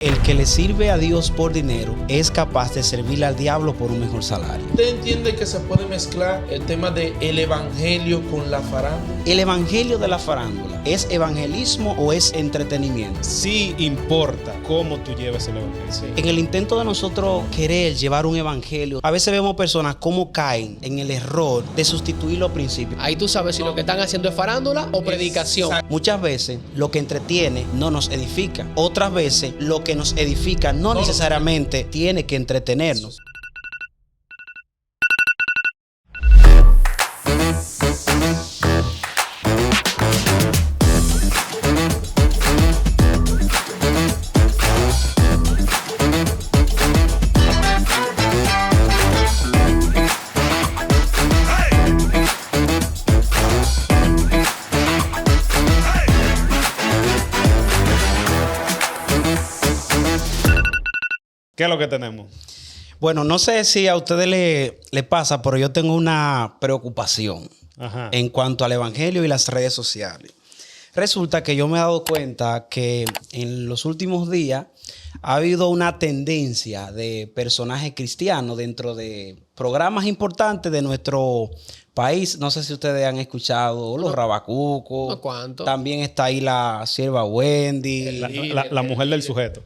El que le sirve a Dios por dinero es capaz de servirle al diablo por un mejor salario. ¿Usted entiende que se puede mezclar el tema del evangelio con la farándula? ¿El evangelio de la farándula es evangelismo o es entretenimiento? Sí importa cómo tú lleves el evangelio. Sí. En el intento de nosotros querer llevar un evangelio, a veces vemos personas cómo caen en el error de sustituir los principios. Ahí tú sabes si lo que están haciendo es farándula o predicación. Muchas veces lo que entretiene no nos edifica. Otras veces lo que nos edifica no necesariamente tiene que entretenernos. ¿Qué es lo que tenemos? Bueno, no sé si a ustedes le pasa, pero yo tengo una preocupación en cuanto al evangelio y las redes sociales. Resulta que yo me he dado cuenta que en los últimos días ha habido una tendencia de personajes cristianos dentro de programas importantes de nuestro país. No sé si ustedes han escuchado los Rabacucos. ¿No cuánto? También está ahí la sierva Wendy. La mujer del sujeto.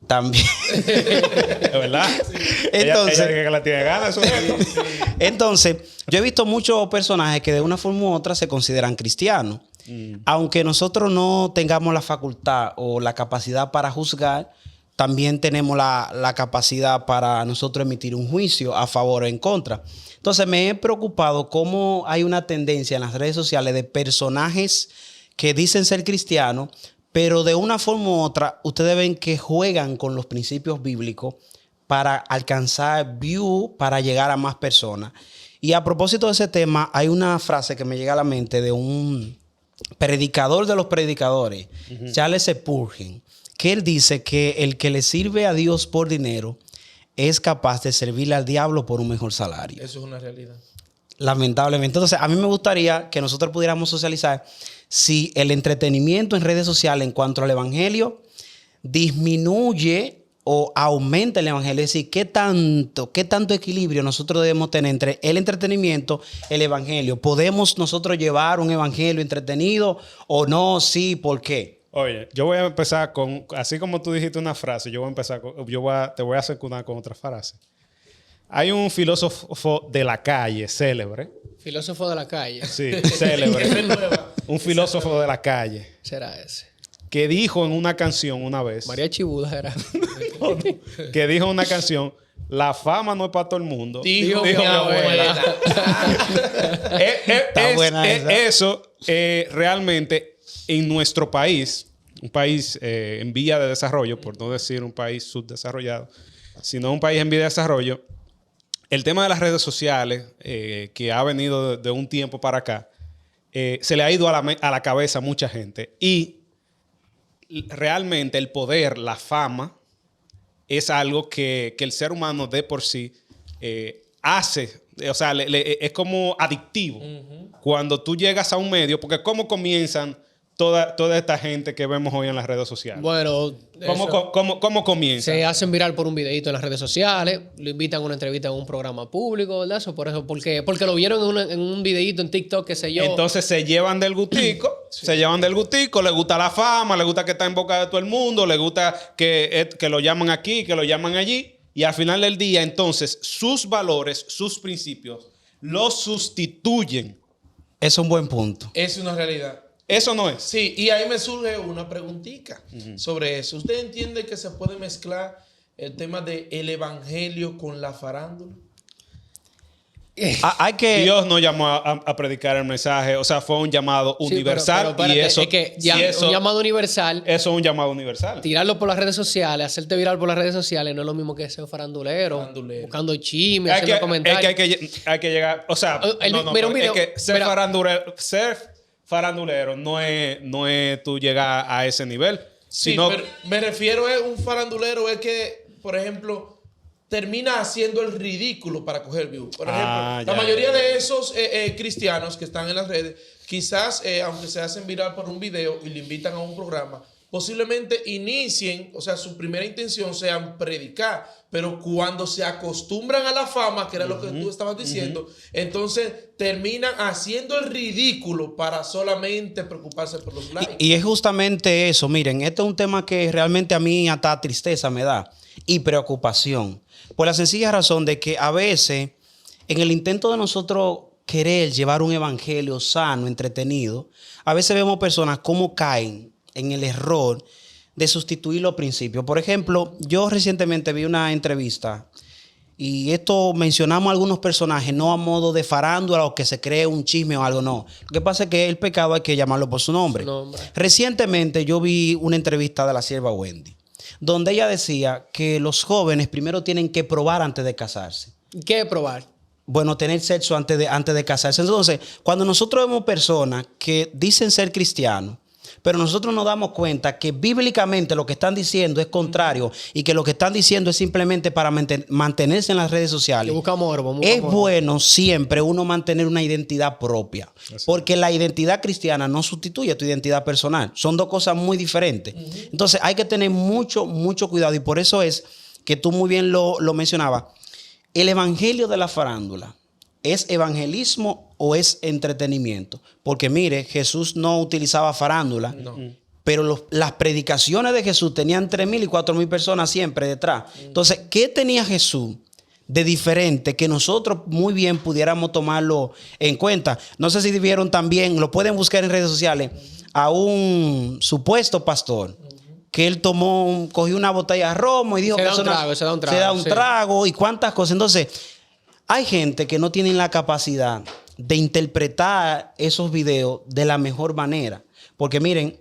También. ¿Es verdad? Sí. Entonces, ella que la tiene ganas, sujeto. Entonces, yo he visto muchos personajes que de una forma u otra se consideran cristianos. Aunque nosotros no tengamos la facultad o la capacidad para juzgar, también tenemos la capacidad para nosotros emitir un juicio a favor o en contra. Entonces, me he preocupado cómo hay una tendencia en las redes sociales de personajes que dicen ser cristianos, pero de una forma u otra, ustedes ven que juegan con los principios bíblicos para alcanzar view, para llegar a más personas. Y a propósito de ese tema, hay una frase que me llega a la mente de un predicador de los predicadores, Charles Spurgeon, que él dice que el que le sirve a Dios por dinero es capaz de servirle al diablo por un mejor salario. Eso es una realidad. Lamentablemente. Entonces, a mí me gustaría que nosotros pudiéramos socializar si el entretenimiento en redes sociales en cuanto al evangelio disminuye o aumenta el evangelio. Es decir, qué tanto equilibrio nosotros debemos tener entre el entretenimiento y el evangelio. ¿Podemos nosotros llevar un evangelio entretenido o no? Sí, ¿por qué? Oye, yo voy a empezar con, así como tú dijiste una frase, yo voy a empezar con, te voy a secundar con otra frase. Hay un filósofo de la calle, célebre. Filósofo de la calle. Sí, célebre. Un filósofo de la calle. Será ese. Que dijo en una canción una vez. María Chibuda era. Que dijo en una canción: la fama no es para todo el mundo. Dijo mi abuela. Está buena esa. Eso realmente en nuestro país, un país en vía de desarrollo, por no decir un país subdesarrollado, sino un país en vía de desarrollo, el tema de las redes sociales, que ha venido de un tiempo para acá, se le ha ido a la cabeza a mucha gente. Y realmente el poder, la fama, es algo que el ser humano de por sí hace. O sea, es como adictivo. Cuando tú llegas a un medio, porque ¿cómo comienzan toda esta gente que vemos hoy en las redes sociales? Bueno, ¿Cómo comienza? se hacen viral por un videito en las redes sociales, lo invitan a una entrevista en un programa público, ¿verdad? Eso por eso, porque lo vieron en un videito en TikTok, qué sé yo. Entonces se llevan del gustico, sí. Se llevan del gustico, les gusta la fama, les gusta que está en boca de todo el mundo, les gusta que lo llaman aquí, que lo llaman allí, y al final del día, entonces, sus valores, sus principios, los sustituyen. Es un buen punto. Es una realidad. Eso no es. Sí, y ahí me surge una preguntita sobre eso. ¿Usted entiende que se puede mezclar el tema del evangelio con la farándula? Hay que... Dios no llamó a predicar el mensaje, o sea, fue un llamado universal. Pero y eso, es que un llamado universal. Eso es un llamado universal. Tirarlo por las redes sociales, hacerte viral por las redes sociales, no es lo mismo que ser farandulero. Buscando chismes, haciendo comentarios. Hay que llegar, o sea, es que ser farandulero no es tú llegar a ese nivel. Sí, sino... pero me refiero a un farandulero es que, por ejemplo, termina haciendo el ridículo para coger views. Por ejemplo, la mayoría de esos cristianos que están en las redes, quizás, aunque se hacen viral por un video y le invitan a un programa, posiblemente inicien, o sea, su primera intención sea predicar, pero cuando se acostumbran a la fama, que era lo que tú estabas diciendo, entonces terminan haciendo el ridículo para solamente preocuparse por los likes. Y es justamente eso. Miren, este es un tema que realmente a mí hasta tristeza me da y preocupación. Por la sencilla razón de que a veces, en el intento de nosotros querer llevar un evangelio sano, entretenido, a veces vemos personas cómo caen en el error de sustituir los principios. Por ejemplo, yo recientemente vi una entrevista y esto mencionamos algunos personajes, no a modo de farándula o que se cree un chisme o algo, no. Lo que pasa es que el pecado hay que llamarlo por su nombre. Recientemente yo vi una entrevista de la sierva Wendy, donde ella decía que los jóvenes primero tienen que probar antes de casarse. ¿Qué probar? Bueno, tener sexo antes de casarse. Entonces, cuando nosotros vemos personas que dicen ser cristianos, pero nosotros nos damos cuenta que bíblicamente lo que están diciendo es contrario y que lo que están diciendo es simplemente para mantenerse en las redes sociales. Es bueno siempre uno mantener una identidad propia, porque la identidad cristiana no sustituye tu identidad personal. Son dos cosas muy diferentes. Entonces, hay que tener mucho, mucho cuidado y por eso es que tú muy bien lo mencionabas. El evangelio de la farándula, ¿es evangelismo o es entretenimiento? Porque mire, Jesús no utilizaba farándula, pero las predicaciones de Jesús tenían 3,000 y 4,000 personas siempre detrás. Entonces, ¿qué tenía Jesús de diferente que nosotros muy bien pudiéramos tomarlo en cuenta? No sé si vieron también, lo pueden buscar en redes sociales, a un supuesto pastor que él cogió una botella de romo y dijo que se da un trago y cuántas cosas. Entonces, hay gente que no tiene la capacidad de interpretar esos videos de la mejor manera. Porque miren,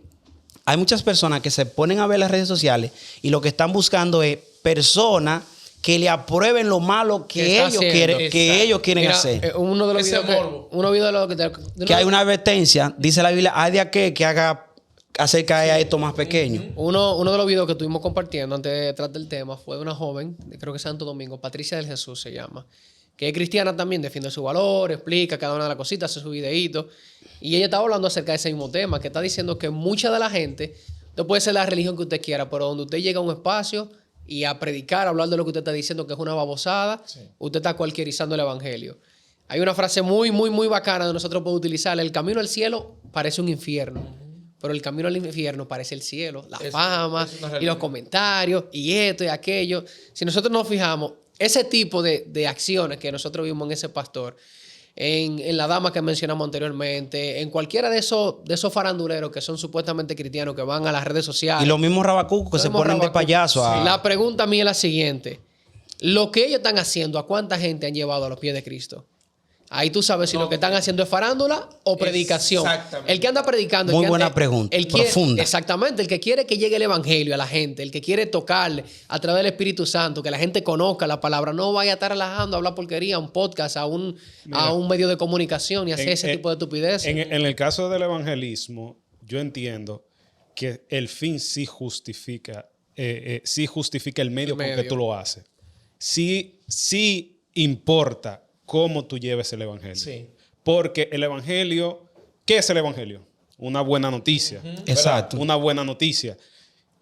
hay muchas personas que se ponen a ver las redes sociales y lo que están buscando es personas que le aprueben lo malo que ellos quieren hacer. Uno de los videos que hay una advertencia, dice la Biblia, hay de aquel que haga acerca de esto más pequeño. Uno de los videos que estuvimos compartiendo antes de tratar del tema fue de una joven, creo que Santo Domingo, Patricia del Jesús se llama, que es cristiana también, defiende su valor, explica cada una de las cositas, hace su videíto. Y ella estaba hablando acerca de ese mismo tema, que está diciendo que mucha de la gente, no puede ser la religión que usted quiera, pero donde usted llega a un espacio y a predicar, a hablar de lo que usted está diciendo, que es una babosada, usted está cualquierizando el evangelio. Hay una frase muy, muy, muy bacana de nosotros podemos utilizar: el camino al cielo parece un infierno. Pero el camino al infierno parece el cielo, la fama y los comentarios y esto y aquello. Si nosotros nos fijamos, ese tipo de acciones que nosotros vimos en ese pastor, en la dama que mencionamos anteriormente, en cualquiera de esos faranduleros que son supuestamente cristianos que van a las redes sociales. Y los mismos rabacucos que se ponen de payaso. La pregunta mía es la siguiente. Lo que ellos están haciendo, ¿a cuánta gente han llevado a los pies de Cristo? Ahí tú sabes si lo que están haciendo es farándula o predicación. Exactamente. El que anda predicando... Muy buena pregunta, profunda. Exactamente. El que quiere que llegue el evangelio a la gente, el que quiere tocarle a través del Espíritu Santo, que la gente conozca la palabra, no vaya a estar relajando, a hablar porquería, a un podcast, a un medio de comunicación y hacer ese tipo de estupidez. En el caso del evangelismo, yo entiendo que el fin sí justifica el medio con que tú lo haces. Sí importa cómo tú lleves el evangelio. Sí. Porque el evangelio, ¿qué es el evangelio? Una buena noticia. Exacto. Una buena noticia.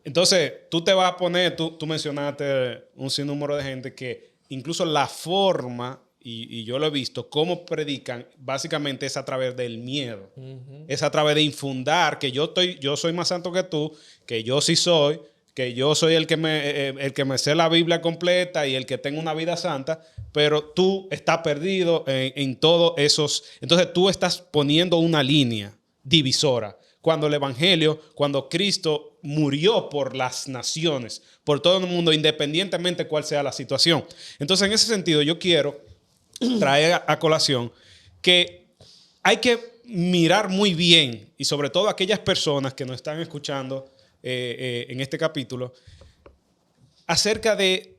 Entonces, tú te vas a poner, tú mencionaste un sinnúmero de gente que incluso la forma, y yo lo he visto, cómo predican, básicamente es a través del miedo. Es a través de infundar que yo soy más santo que tú, que yo sí soy, que yo soy el que me sé la Biblia completa y el que tengo una vida santa, pero tú estás perdido en todos esos. Entonces tú estás poniendo una línea divisora. Cuando el evangelio, cuando Cristo murió por las naciones, por todo el mundo, independientemente cuál sea la situación. Entonces, en ese sentido, yo quiero traer a colación que hay que mirar muy bien, y sobre todo aquellas personas que nos están escuchando en este capítulo, acerca de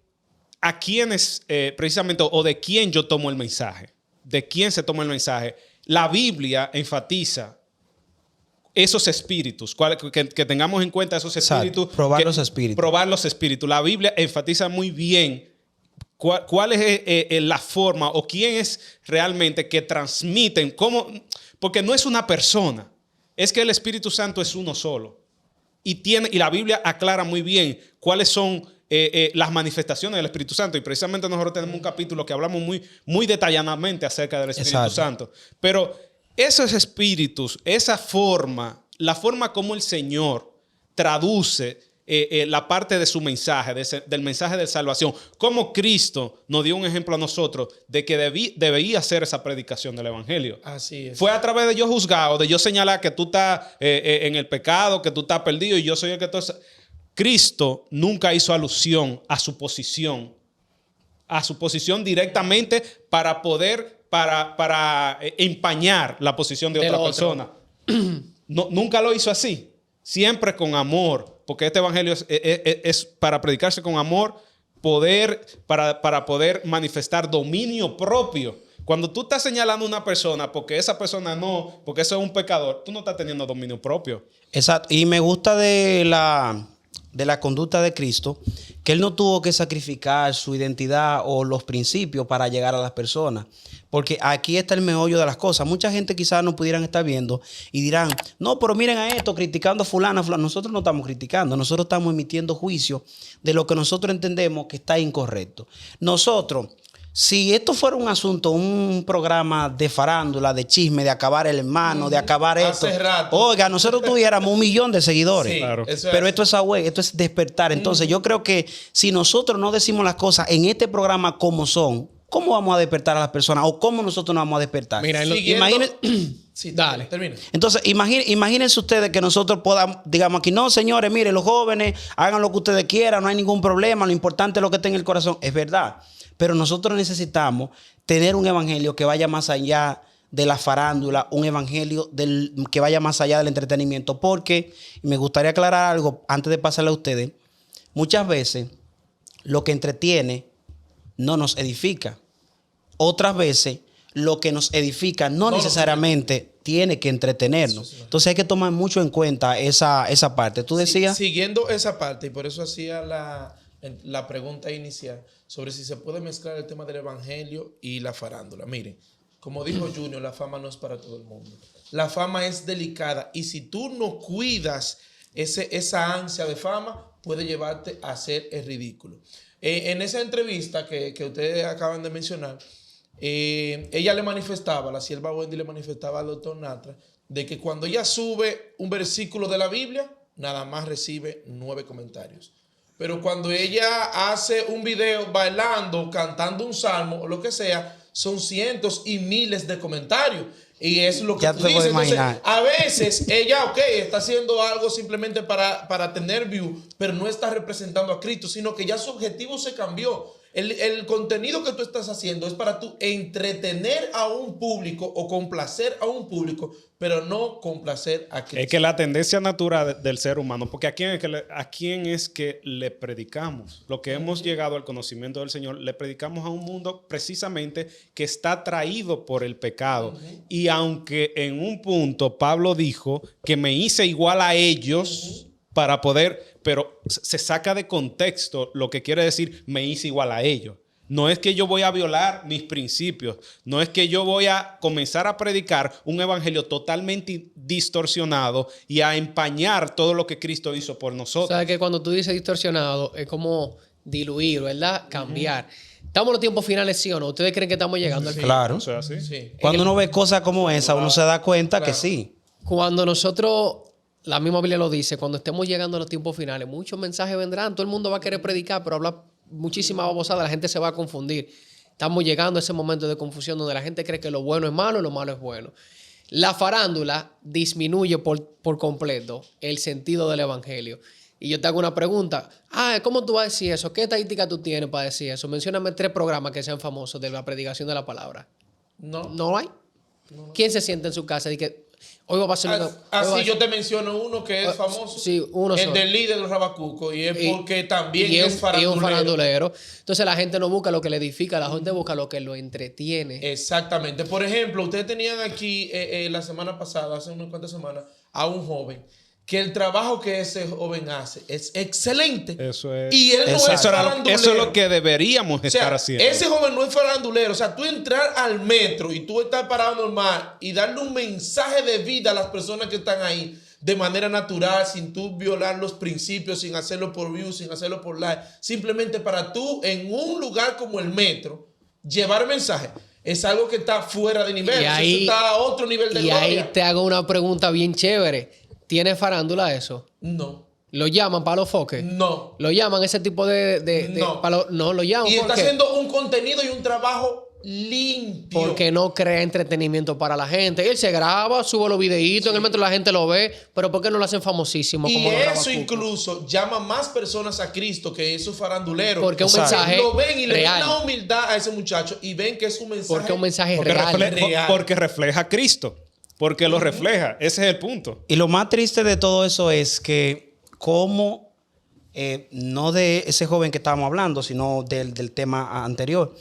a quiénes precisamente, o de quién yo tomo el mensaje, de quién se toma el mensaje. La Biblia enfatiza esos espíritus, que tengamos en cuenta esos espíritus. Exacto. Probar los espíritus. La Biblia enfatiza muy bien cuál es la forma o quién es realmente que transmiten, porque no es una persona, es que el Espíritu Santo es uno solo. y la Biblia aclara muy bien cuáles son las manifestaciones del Espíritu Santo. Y precisamente nosotros tenemos un capítulo que hablamos muy detalladamente acerca del Espíritu Santo. Pero esos espíritus, esa forma, la forma como el Señor traduce la parte de su mensaje, del mensaje de salvación, como Cristo nos dio un ejemplo a nosotros de que debía ser esa predicación del Evangelio. Así es. Fue a través de yo juzgar, de yo señalar que tú estás en el pecado, que tú estás perdido y yo soy el que... Cristo nunca hizo alusión a su posición directamente para poder, para empañar la posición de otra persona. No, nunca lo hizo así. Siempre con amor, porque este evangelio es para predicarse con amor, para poder manifestar dominio propio. Cuando tú estás señalando a una persona porque esa persona no, porque eso es un pecador, tú no estás teniendo dominio propio. Exacto. Y me gusta de la conducta de Cristo, que Él no tuvo que sacrificar su identidad o los principios para llegar a las personas. Porque aquí está el meollo de las cosas. Mucha gente quizás no pudieran estar viendo y dirán, no, pero miren a esto, criticando a fulana. Nosotros no estamos criticando, nosotros estamos emitiendo juicio de lo que nosotros entendemos que está incorrecto. Nosotros, si esto fuera un asunto, un programa de farándula, de chisme, de acabar el hermano, de acabar esto. Hace rato. Oiga, nosotros tuviéramos 1 millón de seguidores. Sí, Claro. Pero esto es away, esto es despertar. Entonces yo creo que si nosotros no decimos las cosas en este programa como son, ¿cómo vamos a despertar a las personas? ¿O cómo nosotros nos vamos a despertar? Mira, Sí, Dale. termina. Entonces, imagínense ustedes que nosotros podamos, digamos aquí, no, señores, miren, los jóvenes, hagan lo que ustedes quieran, no hay ningún problema, lo importante es lo que está en el corazón. Es verdad, pero nosotros necesitamos tener un evangelio que vaya más allá de la farándula, un evangelio que vaya más allá del entretenimiento, porque me gustaría aclarar algo antes de pasarle a ustedes. Muchas veces lo que entretiene no nos edifica. Otras veces lo que nos edifica no necesariamente tiene que entretenernos. Entonces hay que tomar mucho en cuenta esa parte. ¿Tú decías? Siguiendo esa parte, y por eso hacía la pregunta inicial sobre si se puede mezclar el tema del evangelio y la farándula. Miren, como dijo Junior, la fama no es para todo el mundo. La fama es delicada y si tú no cuidas esa ansia de fama, puede llevarte a hacer el ridículo. En esa entrevista que ustedes acaban de mencionar, ella le manifestaba, la sierva Wendy le manifestaba al doctor Natra, de que cuando ella sube un versículo de la Biblia, nada más recibe 9 comentarios. Pero cuando ella hace un video bailando, cantando un salmo o lo que sea, son cientos y miles de comentarios. Y es lo que ya tú te dices. puedes Entonces, imaginar. a veces ella, está haciendo algo simplemente para tener view, pero no está representando a Cristo, sino que ya su objetivo se cambió. El contenido que tú estás haciendo es para tú entretener a un público o complacer a un público, pero no complacer a Cristo. Es que la tendencia natural del ser humano, porque ¿a quién es que le predicamos? Lo que hemos llegado al conocimiento del Señor, le predicamos a un mundo precisamente que está atraído por el pecado. Y aunque en un punto Pablo dijo que me hice igual a ellos para poder, pero se saca de contexto lo que quiere decir me hice igual a ellos. No es que yo voy a violar mis principios, no es que yo voy a comenzar a predicar un evangelio totalmente distorsionado y a empañar todo lo que Cristo hizo por nosotros. O sea, que cuando tú dices distorsionado, es como diluir, ¿verdad? Cambiar. ¿Estamos en los tiempos finales, sí o no? ¿Ustedes creen que estamos llegando al final? Claro. O sea, ¿sí? Sí. Cuando uno ve cosas como esa, uno se da cuenta que Claro. sí. Cuando nosotros, la misma Biblia lo dice, cuando estemos llegando a los tiempos finales, muchos mensajes vendrán, todo el mundo va a querer predicar, pero hablar muchísima babosada, la gente se va a confundir. Estamos llegando a ese momento de confusión donde la gente cree que lo bueno es malo y lo malo es bueno. La farándula disminuye por completo el sentido del evangelio. Y yo te hago una pregunta. ¿Cómo tú vas a decir eso? ¿Qué estadística tú tienes para decir eso? Mencióname 3 programas que sean famosos de la predicación de la palabra. No. ¿No hay? ¿Quién se sienta en su casa y que hoy va a ser Así yo te menciono uno que es famoso. Sí, uno el solo. del líder de los rabacucos. Y es porque también y es un farandulero. farandulero. Entonces la gente no busca lo que le edifica, la gente busca lo que lo entretiene. Exactamente. Por ejemplo, ustedes tenían aquí la semana pasada, hace unas cuantas semanas, a un joven que el trabajo que ese joven hace es excelente. Eso es. Y él no es farandulero. Eso es lo que deberíamos O sea, estar haciendo. ese joven no es farandulero. O sea, tú entrar al metro y tú estar parado normal y darle un mensaje de vida a las personas que están ahí, de manera natural, sin tú violar los principios, sin hacerlo por views, sin hacerlo por like, simplemente para tú en un lugar como el metro llevar mensaje, es algo que está fuera de nivel. Eso está a otro nivel de gloria. Y ahí te hago una pregunta bien chévere. ¿Tiene farándula eso? No. ¿Lo llaman para los foques? No. ¿Lo llaman ese tipo de no. No, lo llaman. Y ¿por está qué? haciendo un contenido y un trabajo limpio. Porque no crea entretenimiento para la gente. Él se graba, sube los videitos, en el metro la gente lo ve, pero ¿por qué no lo hacen famosísimo? Y como lo graba eso Cuco? incluso llama más personas a Cristo que esos faranduleros. Porque un mensaje lo ven y le ven real. la humildad a ese muchacho y ven que es un mensaje. Porque un mensaje Porque, real. porque refleja a Cristo. Porque lo refleja. Ese es el punto. Y lo más triste de todo eso es que como, no de ese joven que estábamos hablando, sino del tema anterior,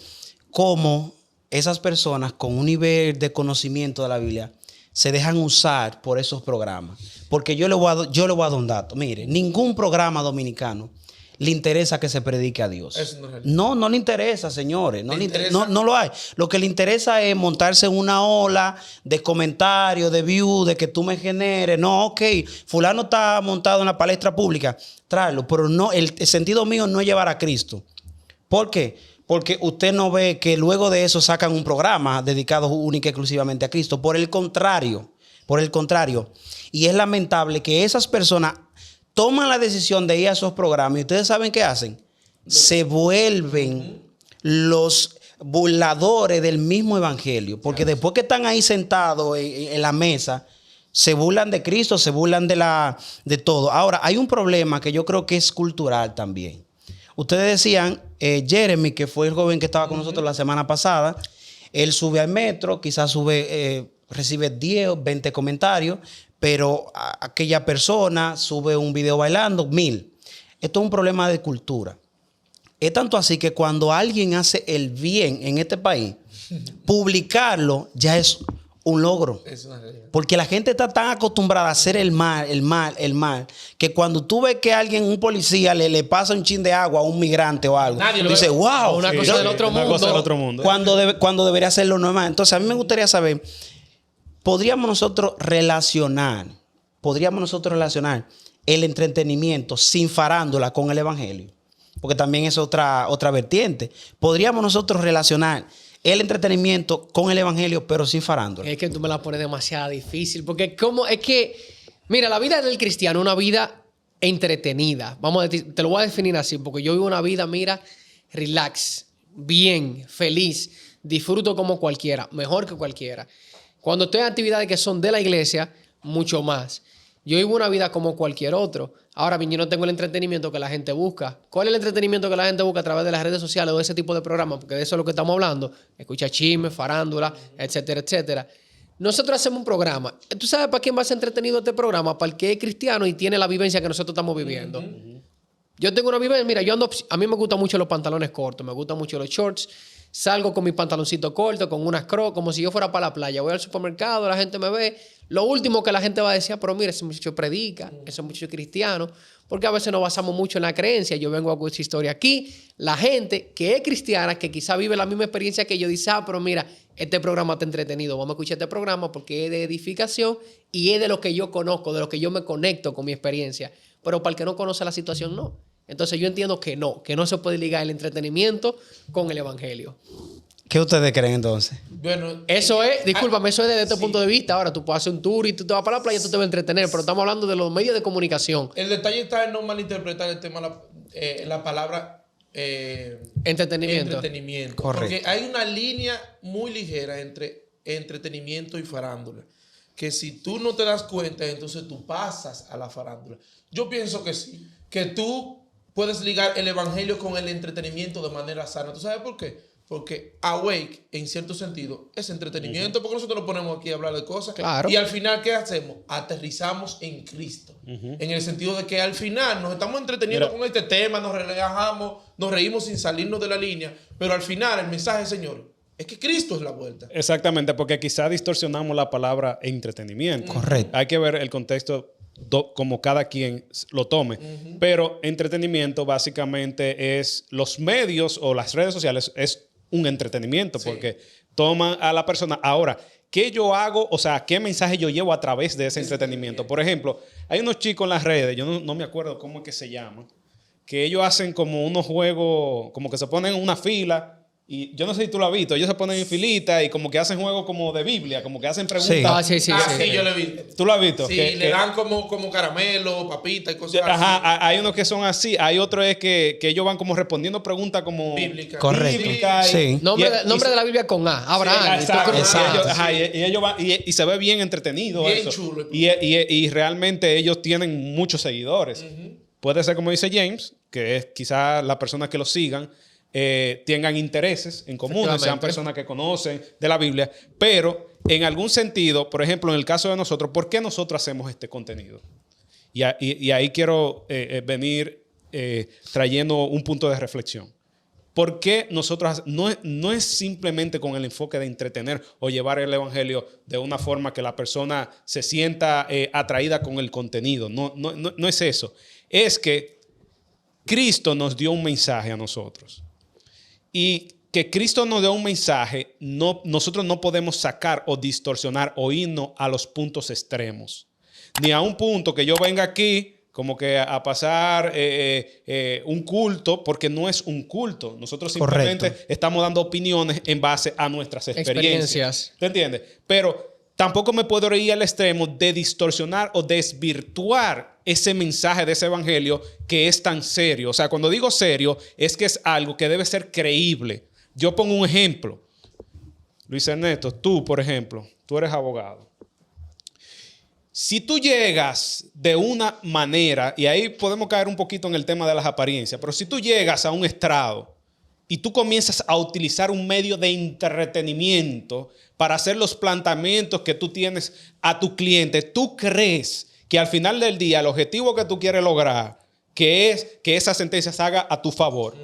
cómo esas personas con un nivel de conocimiento de la Biblia se dejan usar por esos programas. Porque yo le voy a dar un dato. Mire, ningún programa dominicano le interesa que se predique a Dios. Eso no es realidad. No le interesa, señores. No, ¿Le le interesa? no lo hay. Lo que le interesa es montarse en una ola de comentarios, de views, de que tú me generes. No, ok, fulano está montado en la palestra pública, tráelo. Pero no, el sentido mío no es llevar a Cristo. ¿Por qué? Porque usted no ve que luego de eso sacan un programa dedicado única y exclusivamente a Cristo. Por el contrario. Y es lamentable que esas personas toman la decisión de ir a esos programas y ustedes saben qué hacen. Se vuelven los burladores del mismo evangelio. Porque después que están ahí sentados en la mesa, se burlan de Cristo, se burlan de todo. Ahora, hay un problema que yo creo que es cultural también. Ustedes decían, Jeremy, que fue el joven que estaba con nosotros la semana pasada, él sube al metro, quizás recibe 10 o 20 comentarios, pero aquella persona sube un video bailando, 1000. Esto es un problema de cultura. Es tanto así que cuando alguien hace el bien en este país, publicarlo ya es un logro. Es una realidad. Porque la gente está tan acostumbrada a hacer el mal, que cuando tú ves que alguien, un policía, le pasa un chin de agua a un migrante o algo, Nadie lo dice, ve. wow, Una cosa del otro Una mundo. cosa del otro mundo. cuando debería ser lo normal. Entonces, a mí me gustaría saber, ¿podríamos nosotros relacionar el entretenimiento sin farándula con el evangelio? Porque también es otra vertiente. ¿Podríamos nosotros relacionar el entretenimiento con el evangelio, pero sin farándula? Es que tú me la pones demasiado difícil. Porque mira, la vida del cristiano es una vida entretenida. Te lo voy a definir así, porque yo vivo una vida, mira, relax, bien, feliz, disfruto como cualquiera, mejor que cualquiera. Cuando estoy en actividades que son de la iglesia, mucho más. Yo vivo una vida como cualquier otro. Ahora bien, yo no tengo el entretenimiento que la gente busca. ¿Cuál es el entretenimiento que la gente busca a través de las redes sociales o de ese tipo de programas? Porque de eso es lo que estamos hablando. Escucha chismes, farándula, etcétera, etcétera. Nosotros hacemos un programa. ¿Tú sabes para quién va a ser entretenido este programa? Para el que es cristiano y tiene la vivencia que nosotros estamos viviendo. Yo tengo una vivencia, mira, a mí me gustan mucho los pantalones cortos, me gustan mucho los shorts. Salgo con mis pantaloncitos cortos, con unas crocs, como si yo fuera para la playa. Voy al supermercado, la gente me ve. Lo último que la gente va a decir, pero mira, ese muchacho predica, ese muchacho es cristiano. Porque a veces nos basamos mucho en la creencia. Yo vengo a contar esta historia aquí. La gente que es cristiana, que quizá vive la misma experiencia que yo, dice, pero mira, este programa está entretenido. Vamos a escuchar este programa porque es de edificación y es de lo que yo conozco, de lo que yo me conecto con mi experiencia. Pero para el que no conoce la situación, no. Entonces yo entiendo que no se puede ligar el entretenimiento con el evangelio. ¿Qué ustedes creen entonces? Bueno, Eso es, discúlpame, eso es desde este punto de vista. Ahora tú puedes hacer un tour y tú te vas para la playa, tú te vas a entretener, pero estamos hablando de los medios de comunicación. el detalle está en no malinterpretar el tema, la palabra Entretenimiento. Correcto. Porque hay una línea muy ligera entre entretenimiento y farándula. Que si tú no te das cuenta, entonces tú pasas a la farándula. Yo pienso que sí, que tú puedes ligar el evangelio con el entretenimiento de manera sana. ¿Tú sabes por qué? Porque Awake, en cierto sentido, es entretenimiento, porque nosotros nos ponemos aquí a hablar de cosas. Claro. Y al final, ¿qué hacemos? Aterrizamos en Cristo. En el sentido de que al final nos estamos entreteniendo con este tema, nos relajamos, nos reímos sin salirnos de la línea, pero al final el mensaje, Señor, es que Cristo es la vuelta. Exactamente, porque quizá distorsionamos la palabra entretenimiento. Correcto. Hay que ver el contexto como cada quien lo tome. Pero entretenimiento básicamente es los medios o las redes sociales, es un entretenimiento porque toman a la persona. Ahora, qué yo hago, o sea, qué mensaje yo llevo a través de ese entretenimiento. Por ejemplo, hay unos chicos en las redes, yo no me acuerdo cómo es que se llaman, que ellos hacen como unos juegos, como que se ponen en una fila. Y yo no sé si tú lo has visto, ellos se ponen en filita y como que hacen juegos como de Biblia, como que hacen preguntas. Sí. Sí, yo lo he visto. ¿Tú lo has visto? Sí, le dan como caramelo, papita y cosas así. Ajá, hay unos que son así, hay otros es que ellos van como respondiendo preguntas como... Bíblica. Correcto. bíblicas Sí. Nombre de la Biblia con A. Abraham. Exacto. Exacto. Y ellos van, y se ve bien entretenido Bien eso. chulo. Y realmente ellos tienen muchos seguidores. Puede ser como dice James, que es quizás las personas que lo sigan tengan intereses en común, sean personas que conocen de la Biblia, pero en algún sentido, por ejemplo, en el caso de nosotros, ¿por qué nosotros hacemos este contenido? Y ahí quiero venir trayendo un punto de reflexión. ¿Por qué nosotros no es simplemente con el enfoque de entretener o llevar el evangelio de una forma que la persona se sienta atraída con el contenido? No es eso. Es que Cristo nos dio un mensaje a nosotros. Y que Cristo nos dio un mensaje, nosotros no podemos sacar o distorsionar o irnos a los puntos extremos. Ni a un punto que yo venga aquí como que a pasar un culto, porque no es un culto. Nosotros simplemente estamos dando opiniones en base a nuestras experiencias. ¿Te entiendes? Pero tampoco me puedo ir al extremo de distorsionar o desvirtuar ese mensaje de ese evangelio que es tan serio. O sea, cuando digo serio, es que es algo que debe ser creíble. Yo pongo un ejemplo. Luis Ernesto, tú, por ejemplo, tú eres abogado. Si tú llegas de una manera, y ahí podemos caer un poquito en el tema de las apariencias, pero si tú llegas a un estrado y tú comienzas a utilizar un medio de entretenimiento para hacer los planteamientos que tú tienes a tu cliente, tú crees que al final del día el objetivo que tú quieres lograr, que es que esa sentencia se haga a tu favor,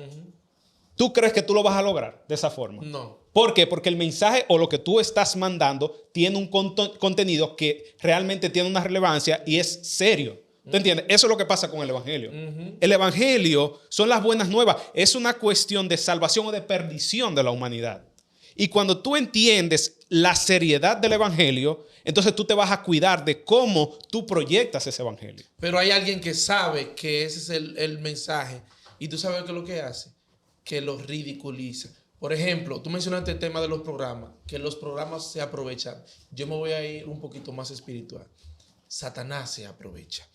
¿tú crees que tú lo vas a lograr de esa forma? No. ¿Por qué? Porque el mensaje o lo que tú estás mandando tiene un contenido que realmente tiene una relevancia y es serio. ¿Te entiendes? Eso es lo que pasa con el evangelio. El evangelio son las buenas nuevas. Es una cuestión de salvación o de perdición de la humanidad. Y cuando tú entiendes la seriedad del evangelio, entonces tú te vas a cuidar de cómo tú proyectas ese evangelio. Pero hay alguien que sabe que ese es el mensaje. Y tú sabes qué es lo que hace. Que lo ridiculiza. Por ejemplo, tú mencionaste el tema de los programas. Que los programas se aprovechan. Yo me voy a ir un poquito más espiritual. Satanás se aprovecha.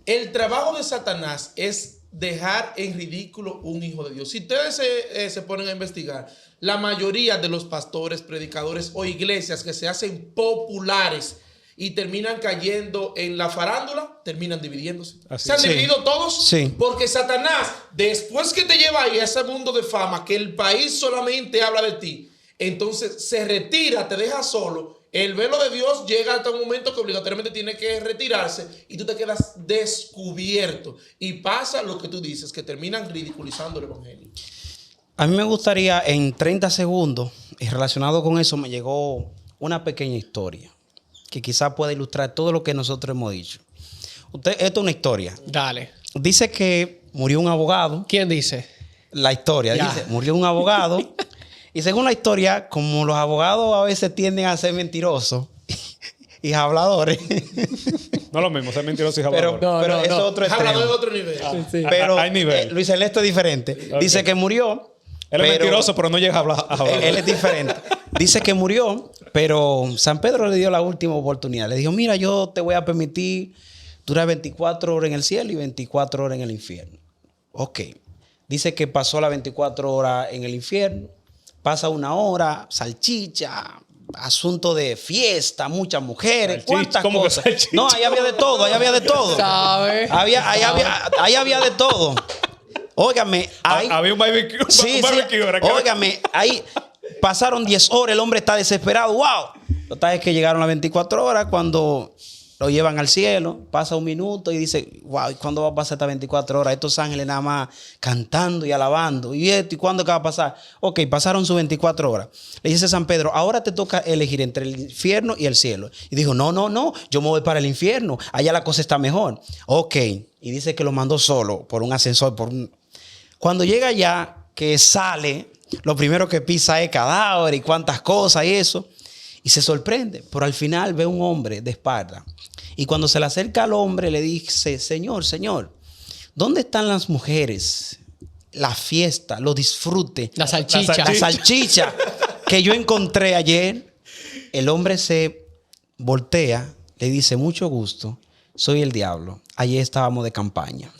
El trabajo de Satanás es dejar en ridículo un hijo de Dios. Si ustedes se ponen a investigar, la mayoría de los pastores, predicadores o iglesias que se hacen populares y terminan cayendo en la farándula, terminan dividiéndose. Así ¿Se han es. dividido todos? Sí. Porque Satanás, después que te lleva ahí a ese mundo de fama, que el país solamente habla de ti, entonces se retira, te deja solo. El velo de Dios llega hasta un momento que obligatoriamente tiene que retirarse y tú te quedas descubierto. Y pasa lo que tú dices, que terminan ridiculizando el evangelio. A mí me gustaría en 30 segundos, y relacionado con eso, me llegó una pequeña historia que quizás pueda ilustrar todo lo que nosotros hemos dicho. Esto es una historia. Dale. Dice que murió un abogado. ¿Quién dice? La historia Ya. dice, murió un abogado. Y según la historia, como los abogados a veces tienden a ser mentirosos y habladores. No es lo mismo, ser mentiroso y pero hablador. eso es otro extremo. Hablador de otro nivel. Sí. Pero Hay nivel. Luis Ernesto es diferente. Ok. Dice que murió. Él es mentiroso, pero no llega a hablar. Él es diferente. Dice que murió, pero San Pedro le dio la última oportunidad. Le dijo, mira, yo te voy a permitir durar 24 horas en el cielo y 24 horas en el infierno. Ok. Dice que pasó las 24 horas en el infierno. Pasa una hora, salchicha, asunto de fiesta, muchas mujeres, Salchicha, cuántas ¿cómo que cosas. salchicha? No, ahí había de todo, ahí había de todo. ¿Sabe? Ahí había de todo. Óigame, ahí... Había un barbecue. Sí, un barbecue, sí. ¿verdad? Óigame, ahí pasaron 10 horas, el hombre está desesperado. ¡Wow! Lo que pasa es que llegaron las 24 horas cuando lo llevan al cielo, pasa un minuto y dice, wow, ¿y cuándo va a pasar estas 24 horas? Estos ángeles nada más cantando y alabando. ¿Y esto? ¿Y cuándo que va a pasar? Ok, pasaron sus 24 horas. Le dice San Pedro, ahora te toca elegir entre el infierno y el cielo. Y dijo, no, yo me voy para el infierno. Allá la cosa está mejor. Ok. Y dice que lo mandó solo por un ascensor. Cuando llega allá, que sale, lo primero que pisa es cadáver y cuántas cosas y eso. y se sorprende, pero al final ve un hombre de espalda. Y cuando se le acerca al hombre, le dice, Señor, Señor, ¿dónde están las mujeres? La fiesta, los disfrutes, La salchicha. la salchicha que yo encontré ayer. El hombre se voltea, le dice, mucho gusto, soy el diablo. Ayer estábamos de campaña.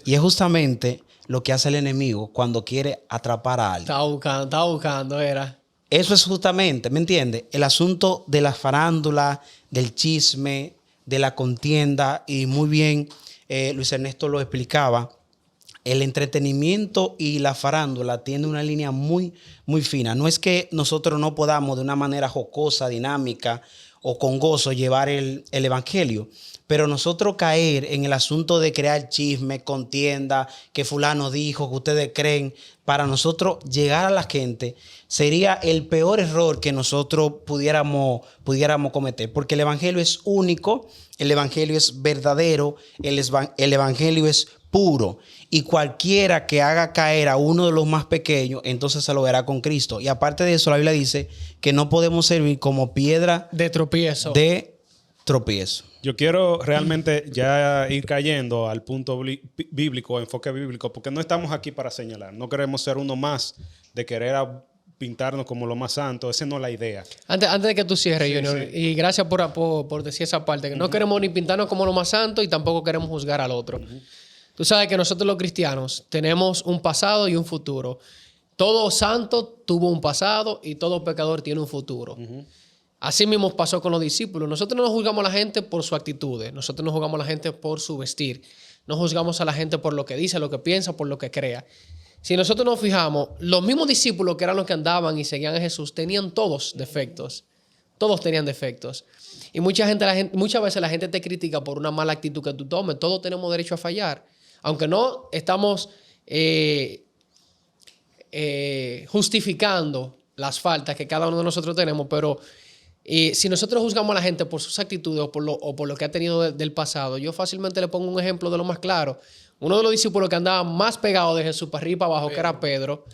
Y es justamente lo que hace el enemigo cuando quiere atrapar a alguien. Estaba buscando, era. Eso es justamente, ¿me entiendes? El asunto de la farándula, del chisme, de la contienda. Y muy bien, Luis Ernesto lo explicaba. El entretenimiento y la farándula tienen una línea muy, muy fina. No es que nosotros no podamos de una manera jocosa, dinámica o con gozo llevar el evangelio, pero nosotros caer en el asunto de crear chisme, contienda, que fulano dijo, que ustedes creen, para nosotros llegar a la gente sería el peor error que nosotros pudiéramos cometer, porque el evangelio es único, el evangelio es verdadero, el evangelio es puro. Y cualquiera que haga caer a uno de los más pequeños, entonces se lo verá con Cristo. Y aparte de eso, la Biblia dice que no podemos servir como piedra De tropiezo. de tropiezo. Yo quiero realmente ya ir cayendo al punto bíblico, enfoque bíblico, porque no estamos aquí para señalar. No queremos ser uno más de querer pintarnos como lo más santo. Esa no es la idea. Antes de que tú cierres, Junior, y gracias por decir esa parte, que no queremos ni pintarnos como lo más santo y tampoco queremos juzgar al otro. Tú sabes que nosotros los cristianos tenemos un pasado y un futuro. Todo santo tuvo un pasado y todo pecador tiene un futuro. Así mismo pasó con los discípulos. Nosotros no juzgamos a la gente por su actitud. Nosotros no juzgamos a la gente por su vestir. No juzgamos a la gente por lo que dice, lo que piensa, por lo que crea. Si nosotros nos fijamos, los mismos discípulos que eran los que andaban y seguían a Jesús tenían todos defectos. Todos tenían defectos. Y muchas veces la gente te critica por una mala actitud que tú tomes. Todos tenemos derecho a fallar. Aunque no estamos justificando las faltas que cada uno de nosotros tenemos, pero si nosotros juzgamos a la gente por sus actitudes o por lo que ha tenido del pasado, yo fácilmente le pongo un ejemplo de lo más claro. Uno de los discípulos que andaba más pegado de Jesús para arriba y para abajo, que era Pedro,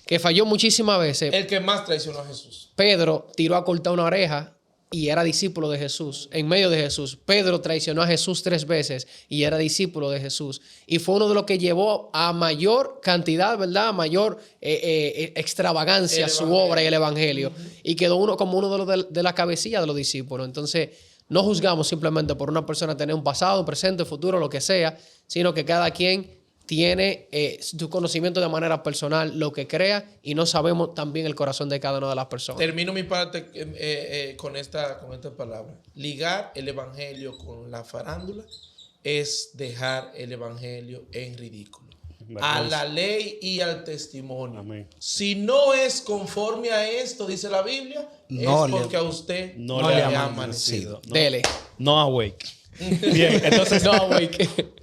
que falló muchísimas veces. El que más traicionó a Jesús. Pedro tiró a cortar una oreja y era discípulo de Jesús, en medio de Jesús. Pedro traicionó a Jesús 3 veces y era discípulo de Jesús. Y fue uno de los que llevó a mayor cantidad, ¿verdad? A mayor extravagancia su obra y el evangelio. Y quedó como uno de la cabecilla de los discípulos. Entonces, no juzgamos simplemente por una persona tener un pasado, presente, futuro, lo que sea, sino que cada quien tiene su conocimiento de manera personal, lo que crea, y no sabemos también el corazón de cada una de las personas. Termino mi parte con esta palabra. Ligar el evangelio con la farándula es dejar el evangelio en ridículo. A la ley y al testimonio. Amén. Si no es conforme a esto, dice la Biblia, No es le- porque a usted no no le le ha ha amanecido. amanecido. Dele. No awake. Bien, entonces, No, güey.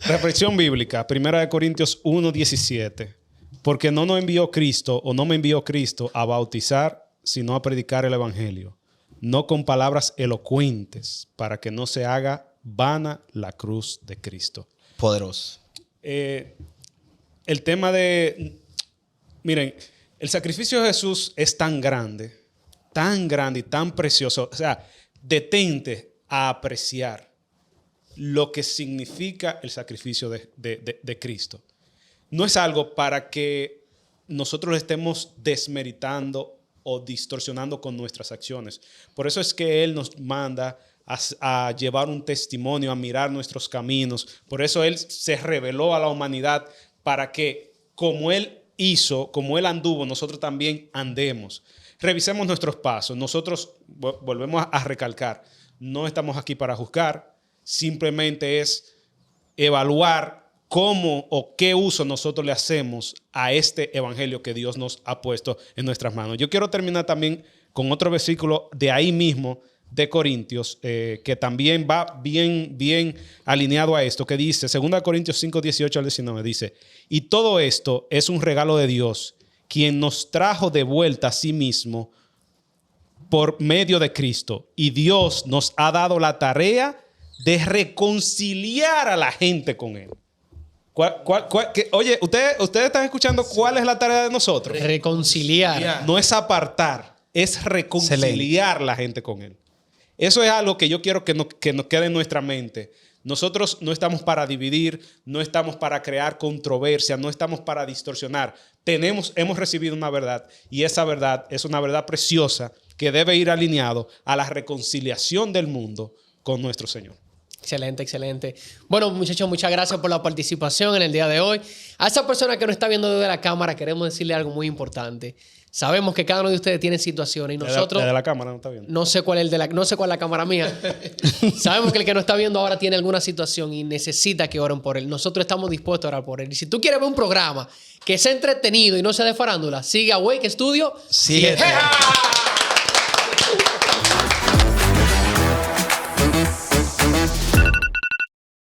reflexión bíblica, 1 Corintios 1:17. Porque no nos envió Cristo, o no me envió Cristo a bautizar, sino a predicar el evangelio, no con palabras elocuentes, para que no se haga vana la cruz de Cristo. Poderoso. El tema de, miren, el sacrificio de Jesús es tan grande y tan precioso. O sea, detente a apreciar lo que significa el sacrificio de Cristo. No es algo para que nosotros lo estemos desmeritando o distorsionando con nuestras acciones. Por eso es que Él nos manda a llevar un testimonio, a mirar nuestros caminos. Por eso Él se reveló a la humanidad para que, como Él hizo, como Él anduvo, nosotros también andemos. Revisemos nuestros pasos. Nosotros, volvemos a recalcar, no estamos aquí para juzgar, simplemente es evaluar cómo o qué uso nosotros le hacemos a este evangelio que Dios nos ha puesto en nuestras manos. Yo quiero terminar también con otro versículo de ahí mismo, de Corintios, que también va bien alineado a esto, que dice, 2 Corintios 5, 18 al 19, dice, y todo esto es un regalo de Dios, quien nos trajo de vuelta a sí mismo por medio de Cristo, y Dios nos ha dado la tarea de reconciliar a la gente con Él. Oye, ¿ustedes están escuchando cuál es la tarea de nosotros? Reconciliar. No es apartar, es reconciliar la gente con Él. Eso es algo que yo quiero que nos quede en nuestra mente. Nosotros no estamos para dividir, no estamos para crear controversia, no estamos para distorsionar. Hemos recibido una verdad y esa verdad es una verdad preciosa que debe ir alineado a la reconciliación del mundo con nuestro Señor. Excelente, excelente. Bueno, muchachos, muchas gracias por la participación en el día de hoy. A esa persona que nos está viendo desde la cámara, queremos decirle algo muy importante. Sabemos que cada uno de ustedes tiene situaciones y nosotros... Desde la cámara no está viendo. No sé cuál es la cámara mía. Sabemos que el que nos está viendo ahora tiene alguna situación y necesita que oren por él. Nosotros estamos dispuestos a orar por él. Y si tú quieres ver un programa que sea entretenido y no sea de farándula, sigue a Wake Studio 7.